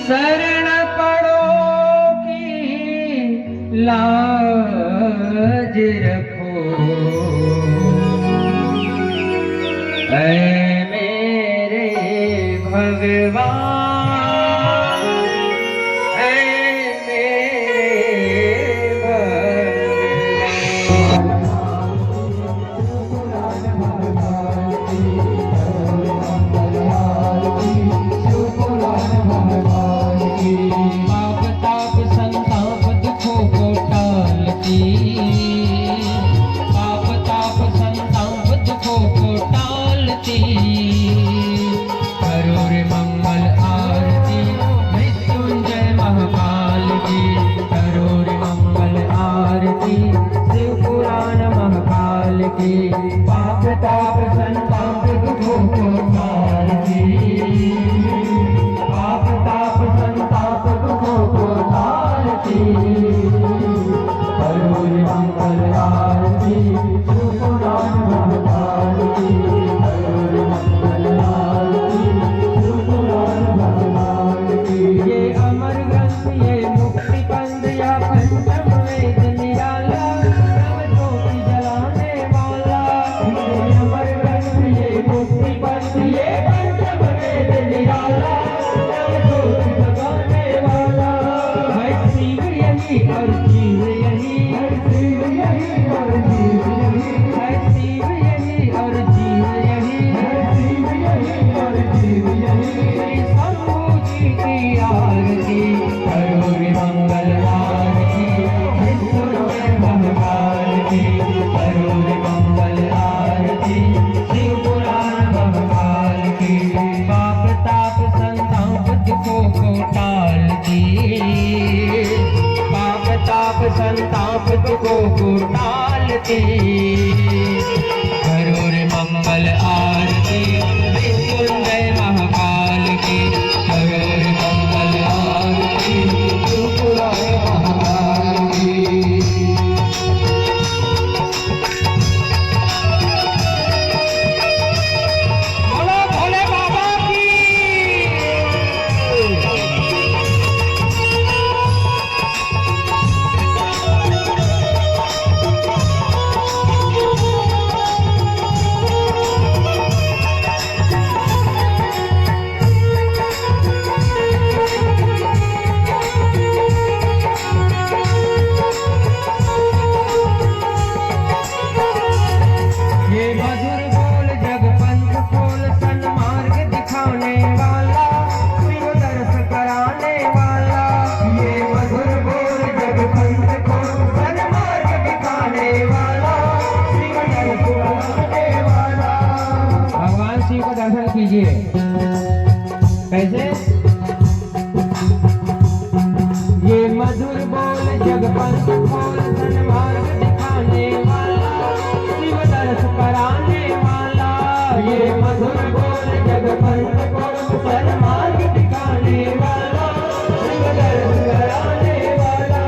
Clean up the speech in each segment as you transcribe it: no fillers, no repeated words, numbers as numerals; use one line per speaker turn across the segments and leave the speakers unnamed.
शरण पड़ो की लाज रखो ऐ मेरे भगवान, ऐ मेरे पाप ताप संताप दुखों को टालती, पाप ताप संताप दुखों को टालती, करो रे मंगल आरती मृत्युंजय महाकाल की, करो रे मंगल आरती शिव पुराण महाकाल की। पाप ताप संताप दुखों को टालती, पाप ताप संताप दुखों को टालती, करो रे मंगल आरती शिव पुराण महाकाल की, करो रे मंगल आरती शिव पुराण महाकाल की। ये अमर ग्रंथ ये मुक्ति पंथ या पंचम वेद निराला, ब्रह्म ज्योति जलाने वाला। ये अमर ग्रंथ ये मुक्ति पंथ ये पंचम वेद निराला, और जीव यही, हर शिव यही और जीव यही, हर शिव यही और जीव यही, हर शिव यही और जीव यही। शंभू जी की आरती करो रे मंगल आरती विष्णुदेव भगवान की, करो रे मंगल आरती शिव पुराण भगवान की। पाप ताप संताप दुखों को टालती, ताप संताप दुखों को टालती, करो रे मंगल आरती मृत्युंजय महाकाल की, करो रे मंगल आरती शिव पुराण महाकाल की। बोलो भोले बाबा की। दर्शन कीजिए कैसे? ये मधुर बोल जगपंथ खोल सन्मार्ग दिखाने वाला, शिव दर्श कराने वाला। ये मधुर बोल जगपंथ खोल सन्मार्ग दिखाने वाला, शिव दर्श कराने वाला।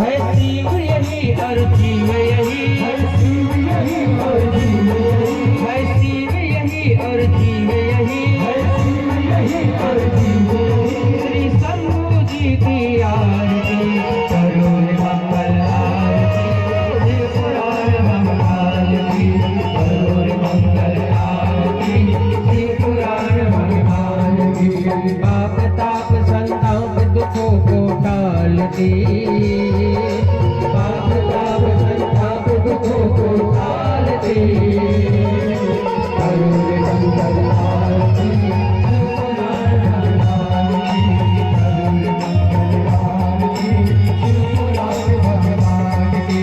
है शिव यही और जीव यही, है शिव यही और जीव यही, है शिव यही और जीव यही, है शिव यही और जीव यही। श्री शंभू जी की आरती करो रे मंगल आरती शिव पुराण महाकाल की, करो रे मंगल आरती शिव पुराण महाकाल की। पाप ताप संताप दुखों को टालती, पाप ताप संताप दुखों को टालती, करो रे मंगल आरती शिव पुराण भगवान की, करो रे मंगल आरती शिव पुराण भगवान की।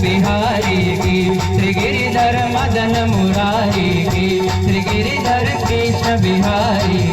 बिहारी की, श्री गिरिधर मदन मुरारी की, श्री गिरिधर कृष्ण बिहारी